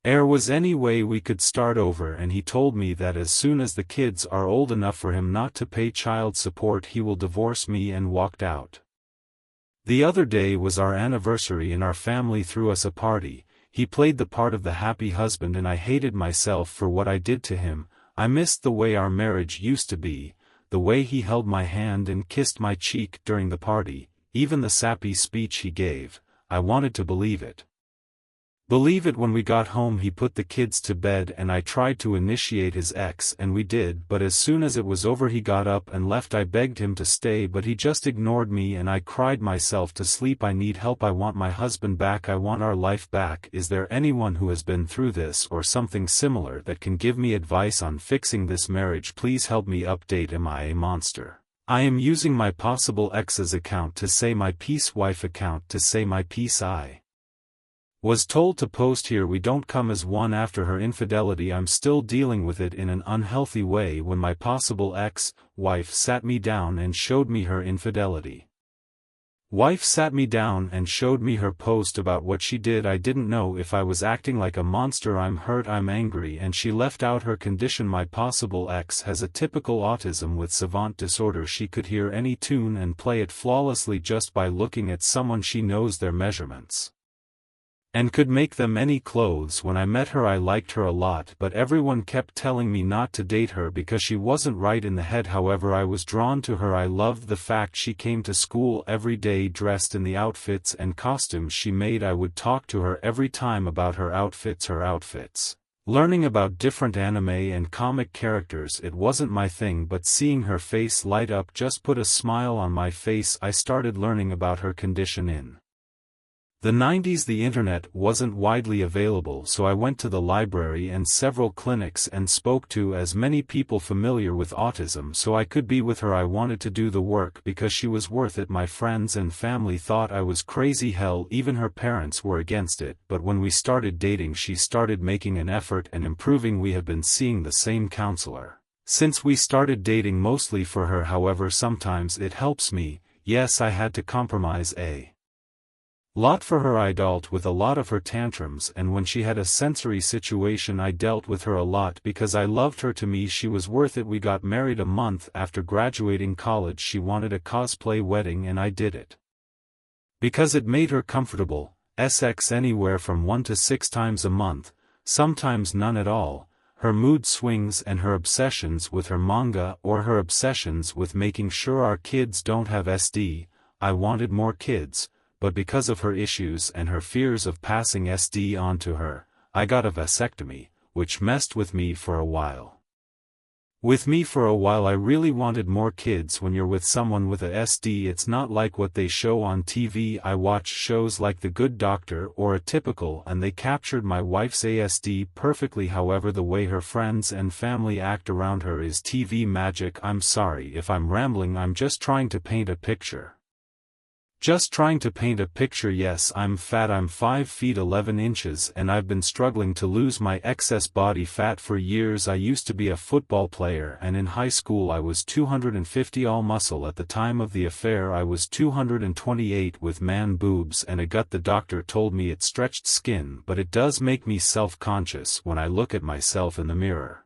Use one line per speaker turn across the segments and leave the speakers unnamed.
Was any way we could start over, and he told me that as soon as the kids are old enough for him not to pay child support he will divorce me, and walked out. The other day was our anniversary and our family threw us a party. He played the part of the happy husband and I hated myself for what I did to him. I missed the way our marriage used to be, the way he held my hand and kissed my cheek during the party, even the sappy speech he gave. I wanted to believe it. When we got home he put the kids to bed and I tried to initiate his ex, and we did, but as soon as it was over he got up and left. I begged him to stay but he just ignored me and I cried myself to sleep. I need help. I want my husband back. I want our life back. Is there anyone who has been through this or something similar that can give me advice on fixing this marriage? Please help me. Update: am I a monster? I am using my possible ex's account to say my peace, wife account to say my peace. I was told to post here we don't come as one after her infidelity. I'm still dealing with it in an unhealthy way. When my possible ex-wife sat me down and showed me her infidelity. Wife sat me down and showed me her post about what she did. I didn't know if I was acting like a monster. I'm hurt, I'm angry, and she left out her condition. My possible ex has a typical autism with savant disorder. She could hear any tune and play it flawlessly just by looking at someone. She knows their measurements and could make them any clothes. When I met her I liked her a lot, but everyone kept telling me not to date her because she wasn't right in the head. However, I was drawn to her. I loved the fact she came to school every day dressed in the outfits and costumes she made. I would talk to her every time about her outfits. Learning about different anime and comic characters. It wasn't my thing, but seeing her face light up just put a smile on my face. I started learning about her condition. In the 90s the internet wasn't widely available, so I went to the library and several clinics and spoke to as many people familiar with autism so I could be with her. I wanted to do the work because she was worth it. My friends and family thought I was crazy. Hell, even her parents were against it, but when we started dating she started making an effort and improving. We have been seeing the same counselor since we started dating, mostly for her. However, sometimes it helps me. Yes, I had to compromise a lot for her. I dealt with a lot of her tantrums, and when she had a sensory situation I dealt with her a lot because I loved her. To me she was worth it. We got married a month after graduating college. She wanted a cosplay wedding and I did it because it made her comfortable. Sex anywhere from 1 to 6 times a month, sometimes none at all. Her mood swings and her obsessions with her manga or her obsessions with making sure our kids don't have SD. I wanted more kids, but because of her issues and her fears of passing SD on to her, I got a vasectomy, which messed with me for a while. I really wanted more kids. When you're with someone with a SD it's not like what they show on TV. I watch shows like The Good Doctor or Atypical and they captured my wife's ASD perfectly. However, the way her friends and family act around her is TV magic. I'm sorry if I'm rambling, I'm just trying to paint a picture. Yes, I'm fat. I'm 5 feet 11 inches and I've been struggling to lose my excess body fat for years. I used to be a football player and in high school I was 250 all muscle. At the time of the affair I was 228 with man boobs and a gut. The doctor told me it's stretched skin, but it does make me self-conscious when I look at myself in the mirror.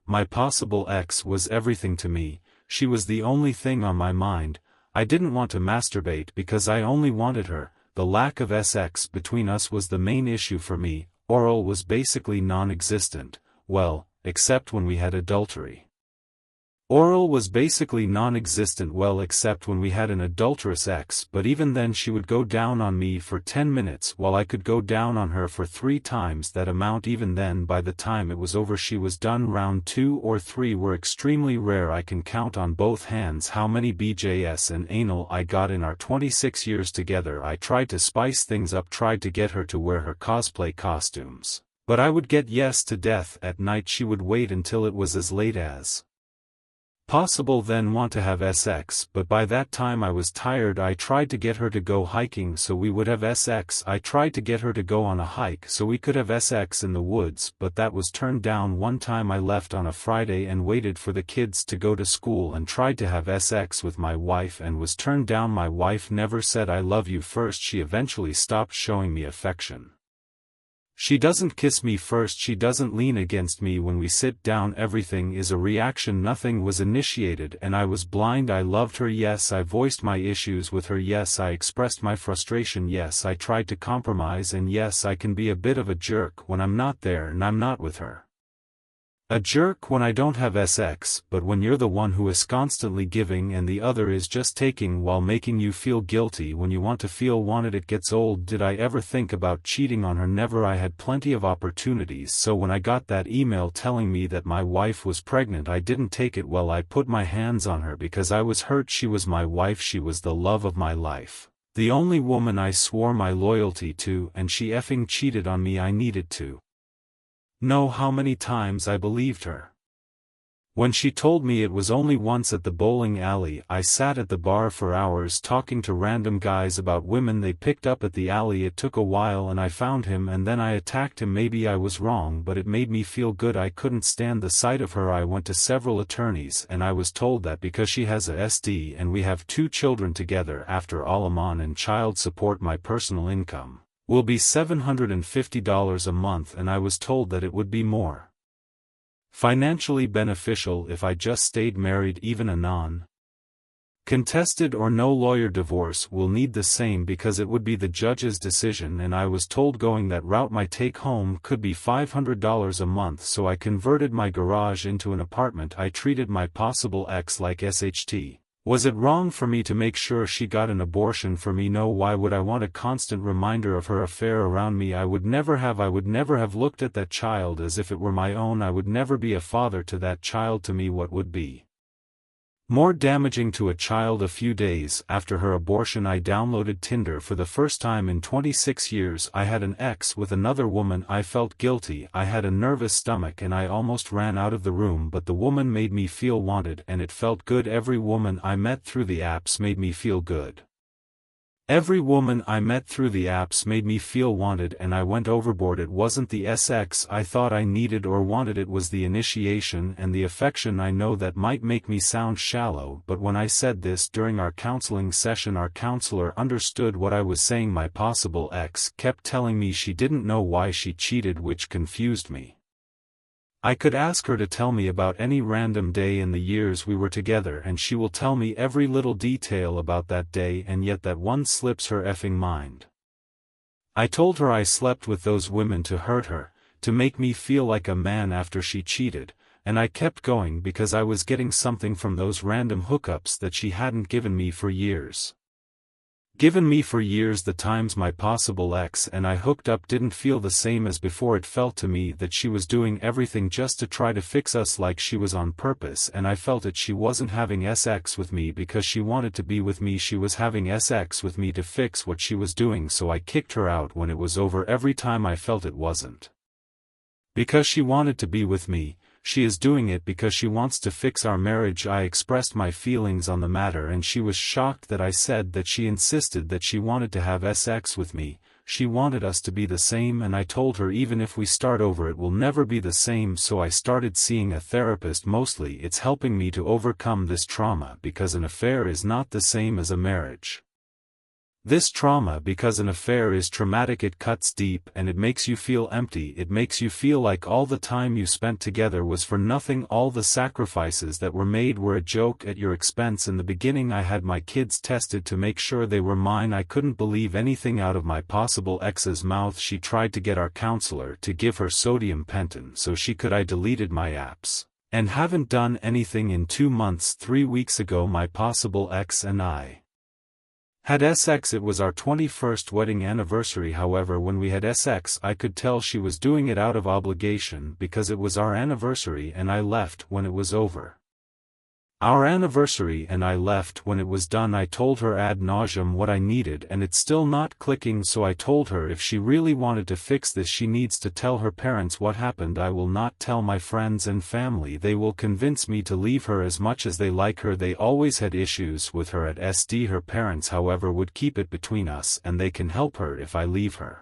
My possible ex was everything to me. She was the only thing on my mind. I didn't want to masturbate because I only wanted her. The lack of sex between us was the main issue for me. Oral was basically non-existent, well, except when we had adultery. Except when we had an adulterous ex, but even then she would go down on me for 10 minutes while I could go down on her for 3 times that amount. Even then, by the time it was over she was done. Round 2 or 3 were extremely rare. I can count on both hands how many BJS and anal I got in our 26 years together. I tried to spice things up, tried to get her to wear her cosplay costumes, but I would get yes to death. At night she would wait until it was as late as Possible then want to have sex, but by that time I was tired. I tried to get her to go hiking so we would have sex. I tried to get her to go on a hike so we could have sex in the woods, but that was turned down. One time I left on a Friday and waited for the kids to go to school and tried to have sex with my wife and was turned down. My wife never said I love you first. She eventually stopped showing me affection. She doesn't kiss me first, she doesn't lean against me when we sit down. Everything is a reaction. Nothing was initiated and I was blind. I loved her, yes, I voiced my issues with her, yes, I expressed my frustration, yes, I tried to compromise, and yes, I can be a bit of a jerk when I'm not there and I'm not with her. A jerk when I don't have sex, but when you're the one who is constantly giving and the other is just taking while making you feel guilty when you want to feel wanted, it gets old. Did I ever think about cheating on her? Never. I had plenty of opportunities. So when I got that email telling me that my wife was pregnant, I didn't take it well. I put my hands on her because I was hurt. She was my wife, she was the love of my life, the only woman I swore my loyalty to, and she effing cheated on me. I needed to know how many times I believed her. When she told me it was only once at the bowling alley, I sat at the bar for hours talking to random guys about women they picked up at the alley. It took a while and I found him and then I attacked him. Maybe I was wrong, but it made me feel good. I couldn't stand the sight of her. I went to several attorneys and I was told that because she has a SD and we have 2 children together, after alimony and child support, my personal income will be $750 a month, and I was told that it would be more financially beneficial if I just stayed married. Even a non-contested or no lawyer divorce will need the same because it would be the judge's decision, and I was told going that route my take-home could be $500 a month, so I converted my garage into an apartment. I treated my possible ex like SHT. Was it wrong for me to make sure she got an abortion for me? No. Why would I want a constant reminder of her affair around me? I would never have looked at that child as if it were my own. I would never be a father to that child. To me, what would be more damaging to a child? A few days after her abortion, I downloaded Tinder for the first time in 26 years. I had an ex with another woman. I felt guilty. I had a nervous stomach and I almost ran out of the room, but the woman made me feel wanted and it felt good. Every woman I met through the apps made me feel good. Every woman I met through the apps made me feel wanted, and I went overboard. It wasn't the sex I thought I needed or wanted, it was the initiation and the affection. I know that might make me sound shallow, but when I said this during our counseling session, our counselor understood what I was saying. My possible ex kept telling me she didn't know why she cheated, which confused me. I could ask her to tell me about any random day in the years we were together and she will tell me every little detail about that day, and yet that one slips her effing mind. I told her I slept with those women to hurt her, to make me feel like a man after she cheated, and I kept going because I was getting something from those random hookups that she hadn't given me for years. The times my possible ex and I hooked up didn't feel the same as before. It felt to me that she was doing everything just to try to fix us, like she was on purpose, and I felt it. She wasn't having sex with me because she wanted to be with me, she was having sex with me to fix what she was doing, so I kicked her out when it was over. Every time I felt it wasn't because she wanted to be with me, she is doing it because she wants to fix our marriage. I expressed my feelings on the matter and she was shocked that I said that. She insisted that she wanted to have sex with me, she wanted us to be the same, and I told her even if we start over it will never be the same. So I started seeing a therapist. Mostly it's helping me to overcome this trauma, because an affair is not the same as a marriage. This trauma, because an affair is traumatic, it cuts deep and it makes you feel empty. It makes you feel like all the time you spent together was for nothing. All the sacrifices that were made were a joke at your expense. In the beginning I had my kids tested to make sure they were mine. I couldn't believe anything out of my possible ex's mouth. She tried to get our counselor to give her sodium penton so she could. I deleted my apps and haven't done anything in 2 months. 3 weeks ago my possible ex and I had sex. It was our 21st wedding anniversary. However, when we had sex I could tell she was doing it out of obligation because it was our anniversary and I left when it was over. Our anniversary and I left. When it was done I told her ad nauseam what I needed and it's still not clicking, so I told her if she really wanted to fix this she needs to tell her parents what happened. I will not tell my friends and family. They will convince me to leave her as much as they like her. They always had issues with her at SD. Her parents however would keep it between us and they can help her if I leave her.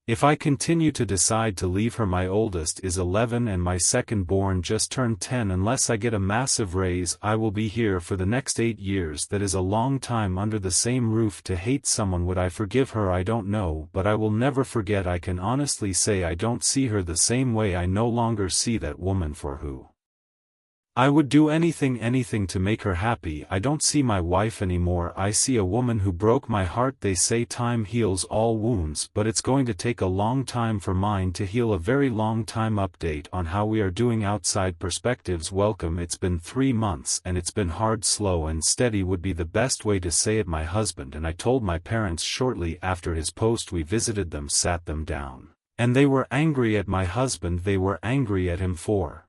If I continue to decide to leave her, my oldest is 11 and my second born just turned 10. Unless I get a massive raise, I will be here for the next 8 years. That is a long time under the same roof to hate someone. Would I forgive her? I don't know, but I will never forget. I can honestly say I don't see her the same way. I no longer see that woman for who I would do anything to make her happy. I don't see my wife anymore. I see a woman who broke my heart. They say time heals all wounds, but it's going to take a long time for mine to heal. A very long time. Update on how we are doing. Outside perspectives. Welcome. It's been 3 months and it's been hard. Slow and steady would be the best way to say it. My husband and I told my parents shortly after his post. We visited them, sat them down, and they were angry at my husband. They were angry at him for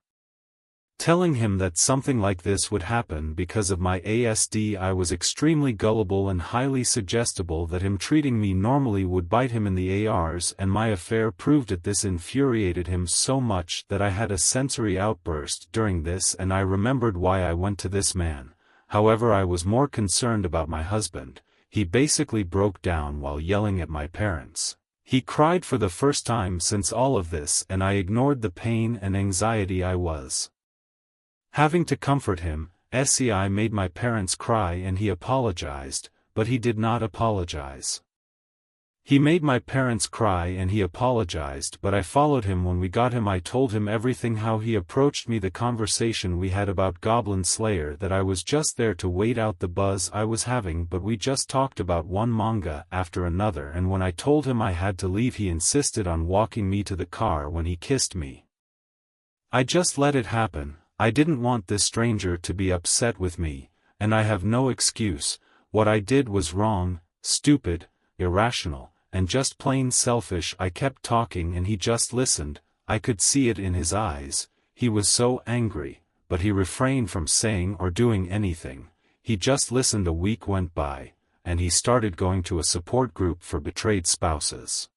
telling him that something like this would happen because of my ASD. I was extremely gullible and highly suggestible. That him treating me normally would bite him in the ARs, and my affair proved it. This infuriated him so much that I had a sensory outburst during this, and I remembered why I went to this man. However, I was more concerned about my husband. He basically broke down while yelling at my parents. He cried for the first time since all of this, and I ignored the pain and anxiety I was having to comfort him. I made my parents cry and he apologized, but he did not apologize. He made my parents cry and he apologized, but I followed him. When we got him I told him everything, how he approached me, the conversation we had about Goblin Slayer, that I was just there to wait out the buzz I was having, but we just talked about one manga after another, and when I told him I had to leave he insisted on walking me to the car. When he kissed me, I just let it happen. I didn't want this stranger to be upset with me, and I have no excuse. What I did was wrong, stupid, irrational, and just plain selfish. I kept talking and he just listened. I could see it in his eyes. He was so angry, but he refrained from saying or doing anything. He just listened. A week went by, and he started going to a support group for betrayed spouses.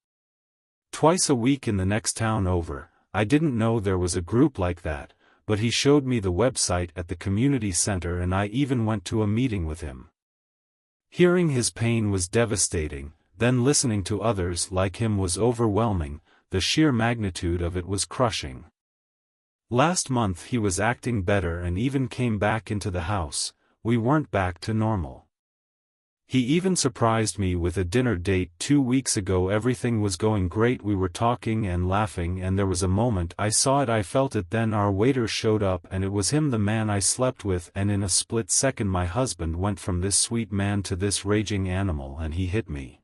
Twice a week in the next town over. I didn't know there was a group like that, but he showed me the website at the community center and I even went to a meeting with him. Hearing his pain was devastating, then listening to others like him was overwhelming. The sheer magnitude of it was crushing. Last month he was acting better and even came back into the house. We weren't back to normal. He even surprised me with a dinner date 2 weeks ago. Everything was going great. We were talking and laughing, and there was a moment I saw it, I felt it. Then our waiter showed up and it was him, the man I slept with, and in a split second my husband went from this sweet man to this raging animal and he hit me.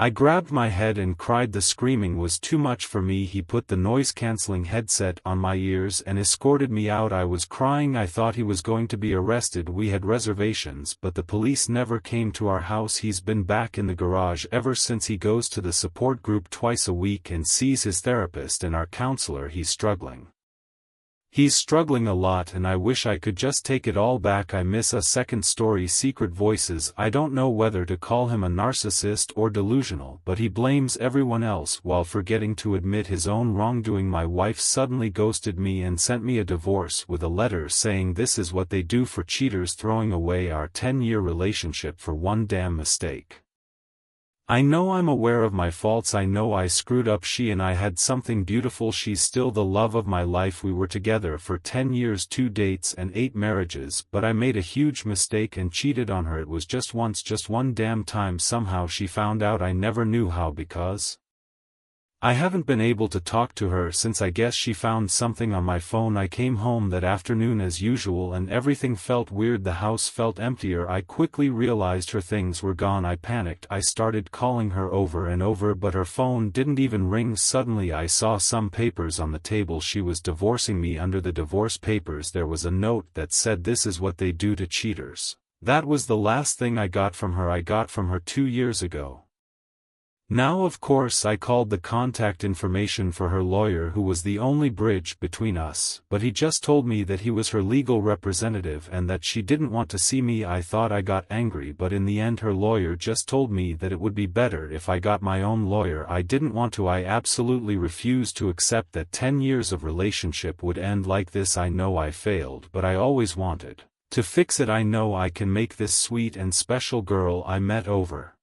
I grabbed my head and cried. The screaming was too much for me. He put the noise-canceling headset on my ears and escorted me out. I was crying. I thought he was going to be arrested. We had reservations, but the police never came to our house. He's been back in the garage ever since. He goes to the support group twice a week and sees his therapist and our counselor. He's struggling a lot, and I wish I could just take it all back. I miss a second story. Secret voices. I don't know whether to call him a narcissist or delusional, but he blames everyone else while forgetting to admit his own wrongdoing. My wife suddenly ghosted me and sent me a divorce with a letter saying this is what they do for cheaters, throwing away our 10-year relationship for one damn mistake. I know I'm aware of my faults. I know I screwed up. She and I had something beautiful. She's still the love of my life. We were together for 10 years, 2 dates and 8 marriages, but I made a huge mistake and cheated on her. It was just once, just one damn time. Somehow she found out. I never knew how, because I haven't been able to talk to her since. I guess she found something on my phone. I came home that afternoon as usual and everything felt weird. The house felt emptier. I quickly realized her things were gone. I panicked. I started calling her over and over, but her phone didn't even ring. Suddenly I saw some papers on the table. She was divorcing me. Under the divorce papers there was a note that said this is what they do to cheaters. That was the last thing I got from her. I got from her 2 years ago. Now of course I called the contact information for her lawyer, who was the only bridge between us, but he just told me that he was her legal representative and that she didn't want to see me. I thought I got angry, but in the end her lawyer just told me that it would be better if I got my own lawyer. I didn't want to. I absolutely refused to accept that 10 years of relationship would end like this. I know I failed, but I always wanted to fix it. I know I can make this sweet and special girl I met over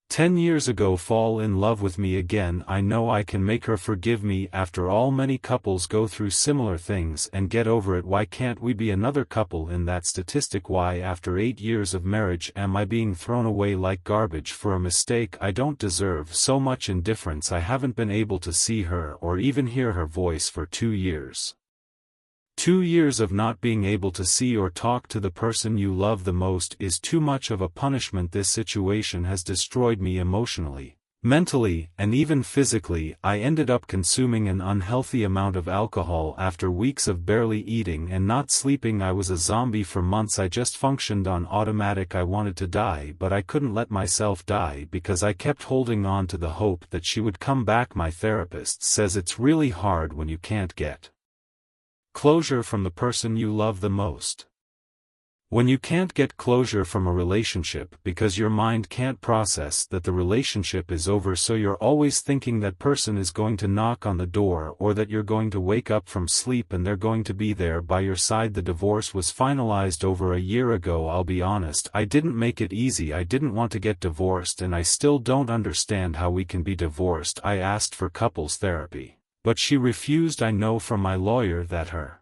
10 years ago fall in love with me again. I know I can make her forgive me. After all, many couples go through similar things and get over it. Why can't we be another couple in that statistic? Why, after 8 years of marriage, am I being thrown away like garbage for a mistake I don't deserve? So much indifference. I haven't been able to see her or even hear her voice for 2 years. 2 years of not being able to see or talk to the person you love the most is too much of a punishment. This situation has destroyed me emotionally, mentally, and even physically. I ended up consuming an unhealthy amount of alcohol after weeks of barely eating and not sleeping. I was a zombie for months. I just functioned on automatic. I wanted to die, but I couldn't let myself die because I kept holding on to the hope that she would come back. My therapist says it's really hard when you can't get closure from the person you love the most. When you can't get closure from a relationship because your mind can't process that the relationship is over, so you're always thinking that person is going to knock on the door or that you're going to wake up from sleep and they're going to be there by your side. The divorce was finalized over a year ago. I'll be honest, I didn't make it easy. I didn't want to get divorced, and I still don't understand how we can be divorced. I asked for couples therapy, but she refused. I know from my lawyer that her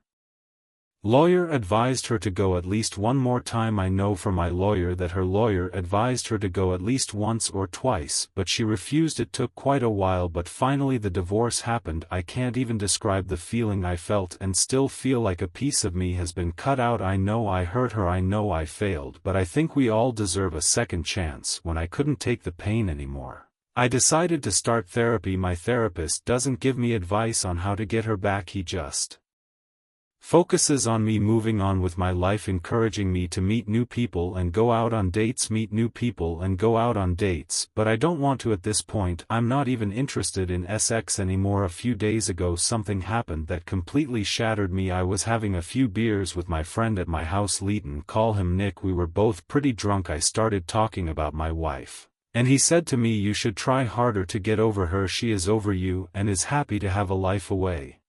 lawyer advised her to go at least one more time. I know from my lawyer that her lawyer advised her to go at least once or twice, but she refused. It took quite a while, but finally the divorce happened. I can't even describe the feeling I felt and still feel like a piece of me has been cut out. I know I hurt her. I know I failed, but I think we all deserve a second chance. When I couldn't take the pain anymore, I decided to start therapy. My therapist doesn't give me advice on how to get her back. He just focuses on me moving on with my life, encouraging me to meet new people and go out on dates, meet new people and go out on dates, but I don't want to at this point. I'm not even interested in sex anymore. A few days ago something happened that completely shattered me. I was having a few beers with my friend at my house, Leighton, call him Nick. We were both pretty drunk. I started talking about my wife, and he said to me, "You should try harder to get over her. She is over you and is happy to have a life away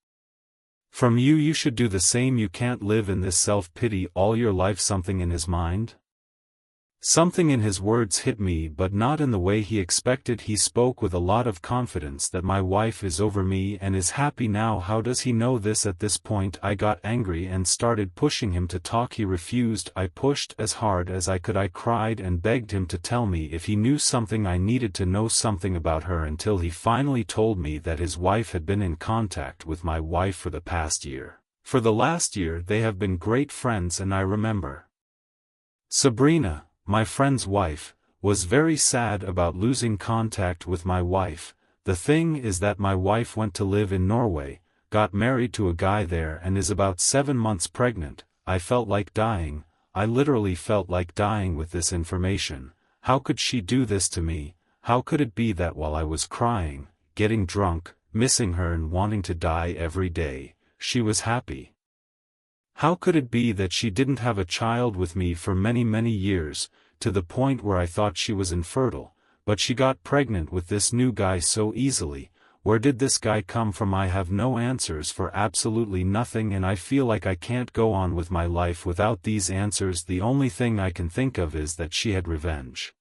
from you. You should do the same. You can't live in this self-pity all your life." Something in his mind, something in his words hit me, but not in the way he expected. He spoke with a lot of confidence that my wife is over me and is happy now. How does he know this at this point? I got angry and started pushing him to talk. He refused. I pushed as hard as I could. I cried and begged him to tell me if he knew something. I needed to know something about her, until he finally told me that his wife had been in contact with my wife for the past year. For the last year they have been great friends, and I remember Sabrina, my friend's wife, was very sad about losing contact with my wife. The thing is that my wife went to live in Norway, got married to a guy there, and is about 7 months pregnant. I felt like dying. I literally felt like dying with this information. How could she do this to me? How could it be that while I was crying, getting drunk, missing her and wanting to die every day, she was happy? How could it be that she didn't have a child with me for many, many years, to the point where I thought she was infertile, but she got pregnant with this new guy so easily? Where did this guy come from? I have no answers for absolutely nothing, and I feel like I can't go on with my life without these answers. The only thing I can think of is that she had revenge.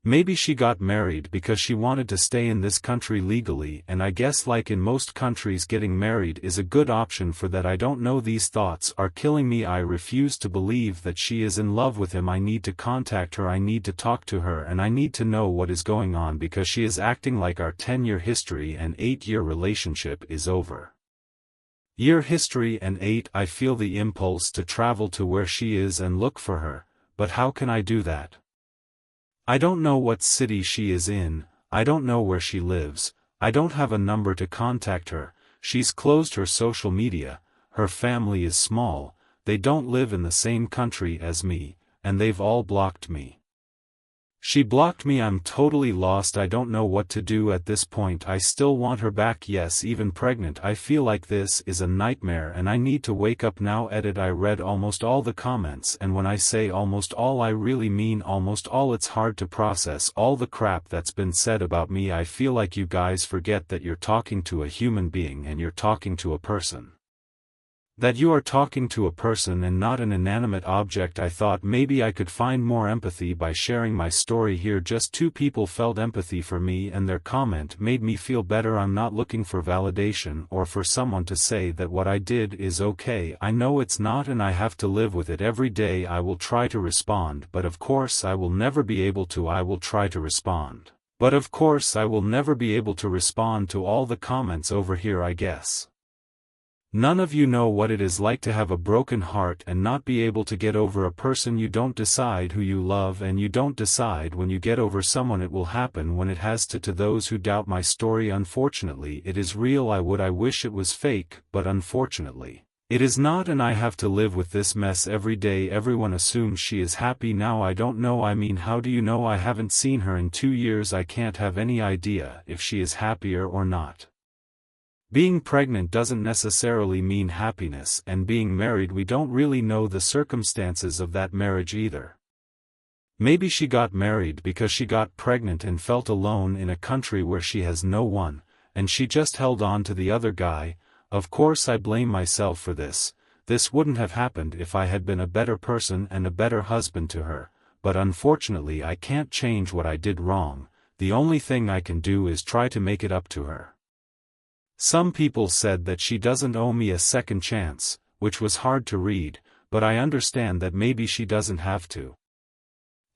Maybe she got married because she wanted to stay in this country legally, and I guess like in most countries getting married is a good option for that. I don't know. These thoughts are killing me. I refuse to believe that she is in love with him. I need to contact her. I need to talk to her, and I need to know what is going on, because she is acting like our 10-year history and 8-year relationship is over. Year history and 8. I feel the impulse to travel to where she is and look for her, but how can I do that? I don't know what city she is in. I don't know where she lives. I don't have a number to contact her. She's closed her social media. Her family is small. They don't live in the same country as me, and they've all blocked me. She blocked me. I'm totally lost. I don't know what to do at this point. I still want her back, yes, even pregnant. I feel like this is a nightmare and I need to wake up now. Edit. I read almost all the comments, and when I say almost all, I really mean almost all. It's hard to process all the crap that's been said about me. I feel like you guys forget that you're talking to a human being and you're talking to a person. That you are talking to a person and not an inanimate object. I thought maybe I could find more empathy by sharing my story here. Just 2 people felt empathy for me and their comment made me feel better. I'm not looking for validation or for someone to say that what I did is okay. I know it's not and I have to live with it every day. I will try to respond, but of course I will never be able to. I will try to respond, but of course I will never be able to respond to all the comments over here, I guess. None of you know what it is like to have a broken heart and not be able to get over a person. You don't decide who you love, and you don't decide when you get over someone. It will happen when it has to. To those who doubt my story, unfortunately it is real. I wish it was fake, but unfortunately it is not, and I have to live with this mess every day. Everyone assumes she is happy now. I don't know. I mean, how do you know? I haven't seen her in 2 years. I can't have any idea if she is happier or not. Being pregnant doesn't necessarily mean happiness, and being married, we don't really know the circumstances of that marriage either. Maybe she got married because she got pregnant and felt alone in a country where she has no one, and she just held on to the other guy. Of course I blame myself for this. This wouldn't have happened if I had been a better person and a better husband to her, but unfortunately I can't change what I did wrong. The only thing I can do is try to make it up to her. Some people said that she doesn't owe me a second chance, which was hard to read, but I understand that maybe she doesn't have to.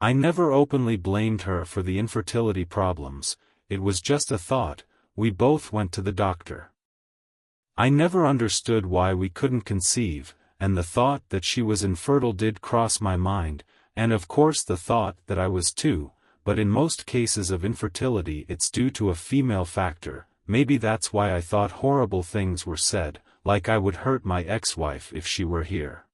I never openly blamed her for the infertility problems. It was just a thought. We both went to the doctor. I never understood why we couldn't conceive, and the thought that she was infertile did cross my mind, and of course the thought that I was too, but in most cases of infertility it's due to a female factor. Maybe that's why I thought horrible things were said, like I would hurt my ex-wife if she were here.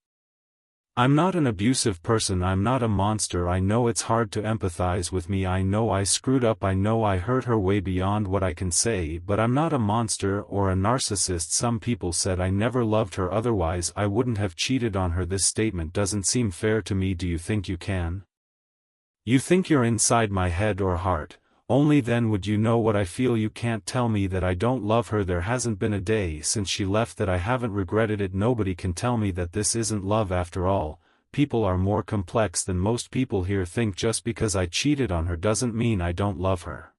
I'm not an abusive person. I'm not a monster. I know it's hard to empathize with me. I know I screwed up. I know I hurt her way beyond what I can say, but I'm not a monster or a narcissist. Some people said I never loved her, otherwise I wouldn't have cheated on her. This statement doesn't seem fair to me. Do you think you can? You think you're inside my head or heart? Only then would you know what I feel. You can't tell me that I don't love her. There hasn't been a day since she left that I haven't regretted it. Nobody can tell me that this isn't love after all. People are more complex than most people here think. Just because I cheated on her doesn't mean I don't love her.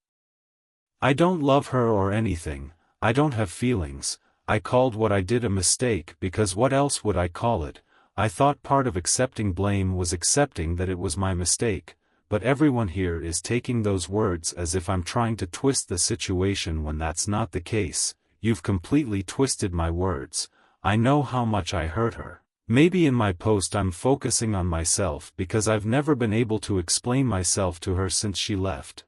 I don't love her or anything. I don't have feelings. I called what I did a mistake because what else would I call it? I thought part of accepting blame was accepting that it was my mistake. But everyone here is taking those words as if I'm trying to twist the situation when that's not the case. You've completely twisted my words. I know how much I hurt her. Maybe in my post I'm focusing on myself because I've never been able to explain myself to her since she left.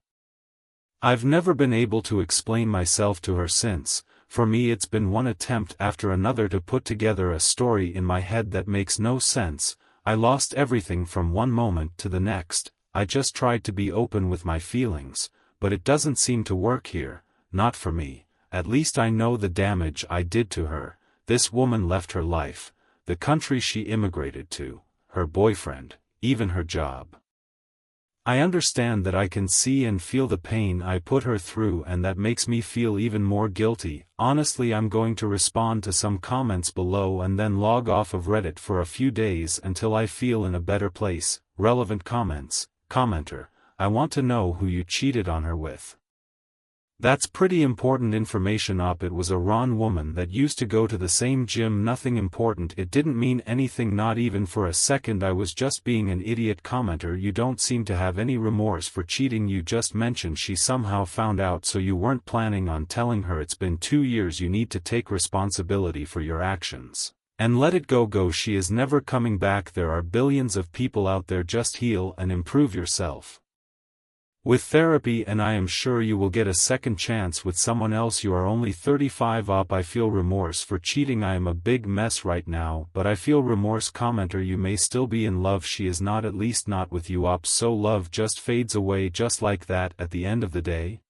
I've never been able to explain myself to her since. For me it's been one attempt after another to put together a story in my head that makes no sense. I lost everything from one moment to the next. I just tried to be open with my feelings, but it doesn't seem to work here, not for me. At least I know the damage I did to her. This woman left her life, the country she immigrated to, her boyfriend, even her job. I understand that. I can see and feel the pain I put her through, and that makes me feel even more guilty. Honestly, I'm going to respond to some comments below and then log off of Reddit for a few days until I feel in a better place. Relevant comments. Commenter: I want to know who you cheated on her with. That's pretty important information. It was a Ron woman that used to go to the same gym. Nothing important. It didn't mean anything, not even for a second. I was just being an idiot. Commenter: you don't seem to have any remorse for cheating. You just mentioned she somehow found out, so you weren't planning on telling her. It's been 2 years. You need to take responsibility for your actions and let it go. She is never coming back. There are billions of people out there. Just heal and improve yourself. With therapy, and I am sure you will get a second chance with someone else. You are only 35 up. I feel remorse for cheating. I am a big mess right now, but I feel remorse. Commenter, you may still be in love. She is not, at least not with you. Up, so love just fades away just like that at the end of the day.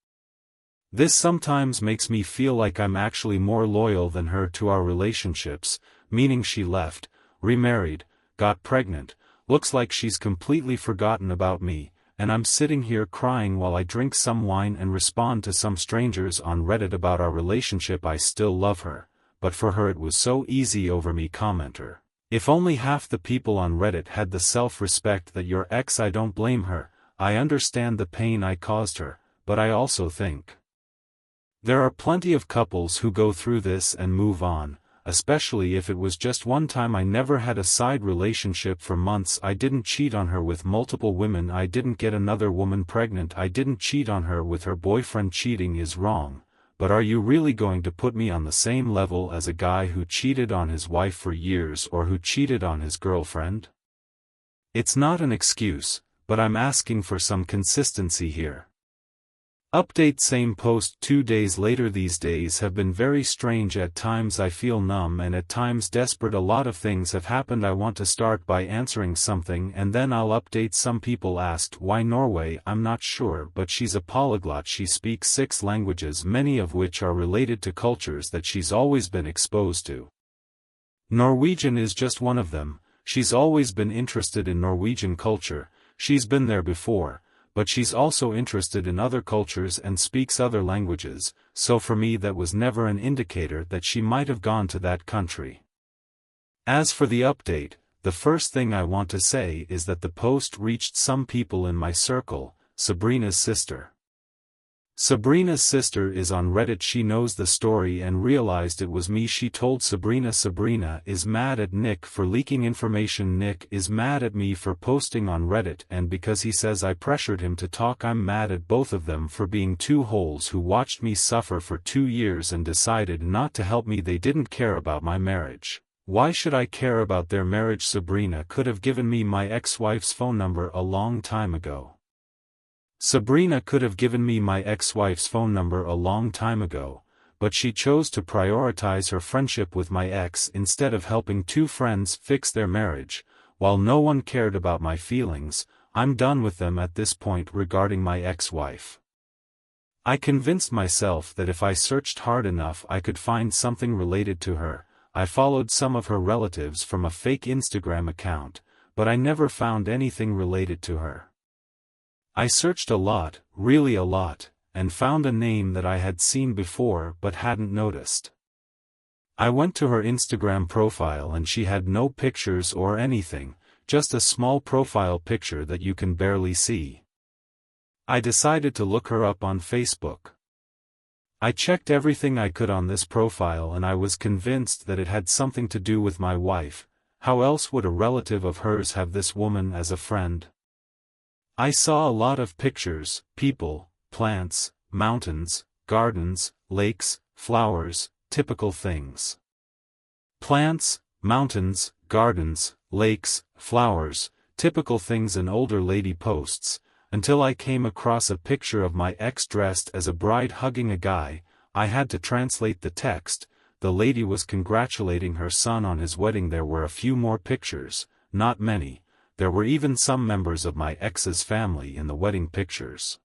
This sometimes makes me feel like I'm actually more loyal than her to our relationships, meaning she left, remarried, got pregnant, looks like she's completely forgotten about me. And I'm sitting here crying while I drink some wine and respond to some strangers on Reddit about our relationship. I still love her, but for her it was so easy over me. Commenter, if only half the people on Reddit had the self-respect that your ex. I don't blame her. I understand the pain I caused her, but I also think there are plenty of couples who go through this and move on, especially if it was just one time. I never had a side relationship for months. I didn't cheat on her with multiple women. I didn't get another woman pregnant. I didn't cheat on her with her boyfriend. Cheating is wrong, but are you really going to put me on the same level as a guy who cheated on his wife for years or who cheated on his girlfriend? It's not an excuse, but I'm asking for some consistency here. Update, same post 2 days later. These days have been very strange. At times I feel numb and at times desperate. A lot of things have happened. I want to start by answering something and then I'll update. Some people asked why Norway. I'm not sure, but she's a polyglot. She speaks 6 languages, many of which are related to cultures that she's always been exposed to. Norwegian is just one of them. She's always been interested in Norwegian culture. She's been there before, but she's also interested in other cultures and speaks other languages, so for me that was never an indicator that she might have gone to that country. As for the update, the first thing I want to say is that the post reached some people in my circle. Sabrina's sister. Sabrina's sister is on Reddit. She knows the story and realized it was me. She told Sabrina. Sabrina is mad at Nick for leaking information. Nick is mad at me for posting on Reddit, and because he says I pressured him to talk. I'm mad at both of them for being 2 holes who watched me suffer for 2 years and decided not to help me. They didn't care about my marriage. Why should I care about their marriage? Sabrina could have given me my ex-wife's phone number a long time ago. Sabrina could have given me my ex-wife's phone number a long time ago, but she chose to prioritize her friendship with my ex instead of helping 2 friends fix their marriage. While no one cared about my feelings, I'm done with them at this point regarding my ex-wife. I convinced myself that if I searched hard enough I could find something related to her. I followed some of her relatives from a fake Instagram account, but I never found anything related to her. I searched a lot, really a lot, and found a name that I had seen before but hadn't noticed. I went to her Instagram profile and she had no pictures or anything, just a small profile picture that you can barely see. I decided to look her up on Facebook. I checked everything I could on this profile and I was convinced that it had something to do with my wife. How else would a relative of hers have this woman as a friend? I saw a lot of pictures, people, plants, mountains, gardens, lakes, flowers, typical things. Plants, mountains, gardens, lakes, flowers, typical things. An older lady posts, until I came across a picture of my ex dressed as a bride hugging a guy. I had to translate the text. The lady was congratulating her son on his wedding. There were a few more pictures, not many. There were even some members of my ex's family in the wedding pictures.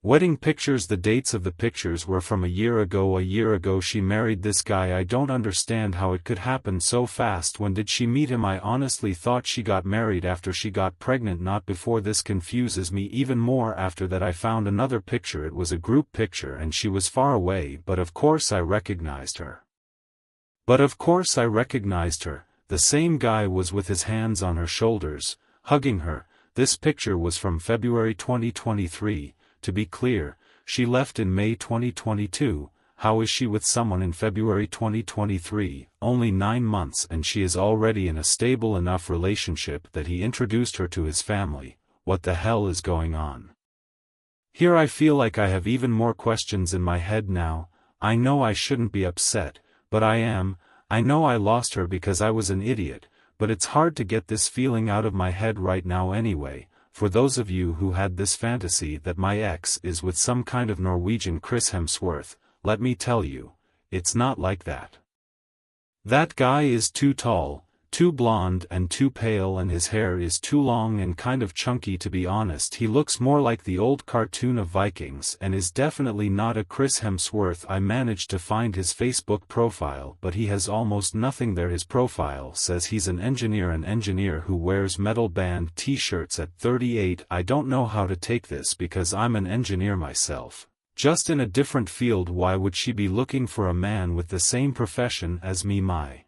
Wedding pictures. The dates of the pictures were from a year ago. A year ago she married this guy. I don't understand how it could happen so fast. When did she meet him? I honestly thought she got married after she got pregnant, not before. This confuses me even more. After that I found another picture. It was a group picture and she was far away, but of course I recognized her. The same guy was with his hands on her shoulders, hugging her. This picture was from February 2023. To be clear, she left in May 2022. How is she with someone in February 2023, only 9 months, and she is already in a stable enough relationship that he introduced her to his family? What the hell is going on here? I feel like I have even more questions in my head now. I know I shouldn't be upset, but I am. I know I lost her because I was an idiot, but it's hard to get this feeling out of my head right now anyway. for those of you who had this fantasy that my ex is with some kind of Norwegian Chris Hemsworth, let me tell you, it's not like that. That guy is too tall, too blonde and too pale, and his hair is too long and kind of chunky. To be honest, he looks more like the old cartoon of Vikings and is definitely not a Chris Hemsworth. I managed to find his Facebook profile, but he has almost nothing there. His profile says he's an engineer who wears metal band t-shirts at 38. I don't know how to take this because I'm an engineer myself, just in a different field. Why would she be looking for a man with the same profession as me? My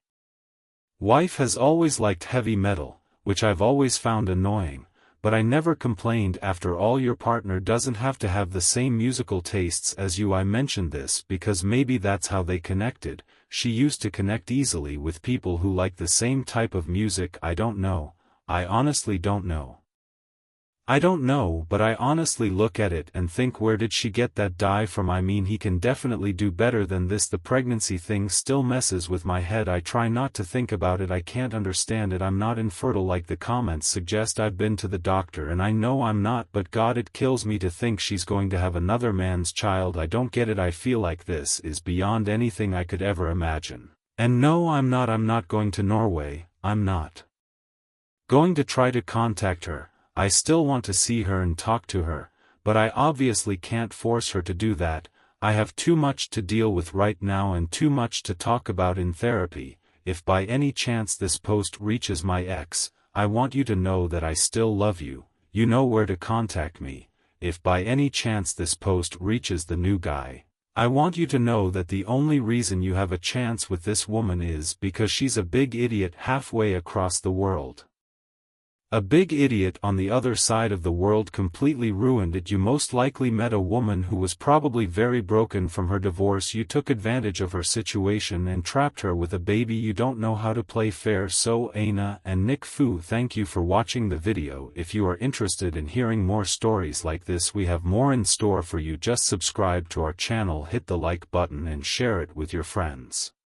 wife has always liked heavy metal, which I've always found annoying, but I never complained. After all, your partner doesn't have to have the same musical tastes as you. I mentioned this because maybe that's how they connected. She used to connect easily with people who like the same type of music. I don't know. I honestly don't know. I don't know, but I honestly look at it and think, where did she get that dye from? I mean, he can definitely do better than this. The pregnancy thing still messes with my head. I try not to think about it. I can't understand it. I'm not infertile like the comments suggest. I've been to the doctor and I know I'm not, but God, it kills me to think she's going to have another man's child. I don't get it. I feel like this is beyond anything I could ever imagine. And no, I'm not going to Norway. I'm not going to try to contact her. I still want to see her and talk to her, but I obviously can't force her to do that. I have too much to deal with right now and too much to talk about in therapy. If by any chance this post reaches my ex, I want you to know that I still love you. You know where to contact me. If by any chance this post reaches the new guy, I want you to know that the only reason you have a chance with this woman is because she's a big idiot halfway across the world. A big idiot on the other side of the world completely ruined it. You most likely met a woman who was probably very broken from her divorce. You took advantage of her situation and trapped her with a baby. You don't know how to play fair. So Aina and Nick Fu, thank you for watching the video. If you are interested in hearing more stories like this, we have more in store for you. Just subscribe to our channel, hit the like button and share it with your friends.